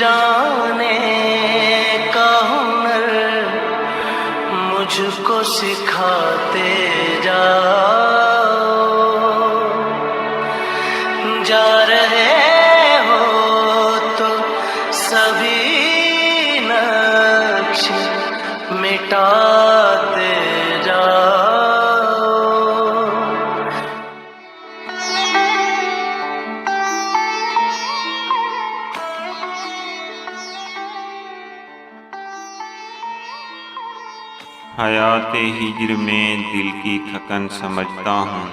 जाने का हुनर मुझको सिखाते जाओ। जा रहे हो तो सभी नक्श मिटाते जाओ। हयाते हिज्र में दिल की थकन समझता हूँ,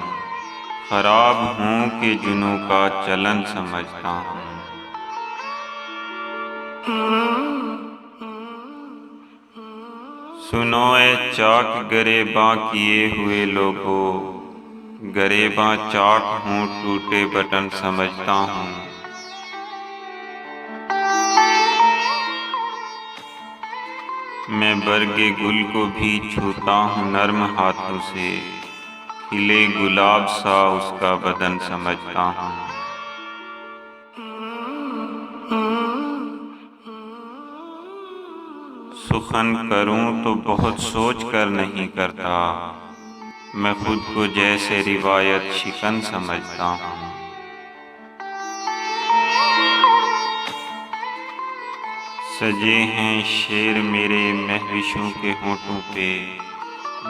खराब हूँ कि जुनूं का चलन समझता हूँ। सुनो ए चाक गरेबां किए हुए लोगों, गरेबां चाक हूँ टूटे बटन समझता हूँ। मैं बरगे गुल को भी छूता हूँ नर्म हाथों से, खिले गुलाब सा उसका बदन समझता हूँ। सुखन करूँ तो बहुत सोच कर नहीं करता, मैं खुद को जैसे रिवायत शिकन समझता हूँ। सजे हैं शेर मेरे महविशों के होठों पे,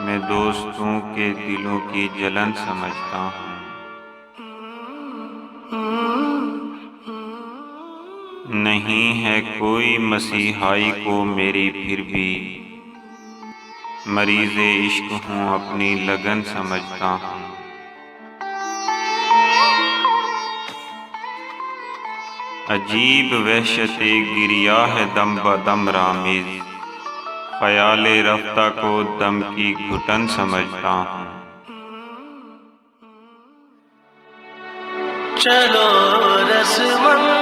मैं दोस्तों के दिलों की जलन समझता हूँ। नहीं है कोई मसीहाई को मेरी फिर भी, मरीज़े इश्क हूँ अपनी लगन समझता हूँ। अजीब वहशते गिरिया है दम बदम रामिज़, ख़याले रफ्ता को दम की घुटन समझता हूँ। चलो रस्मन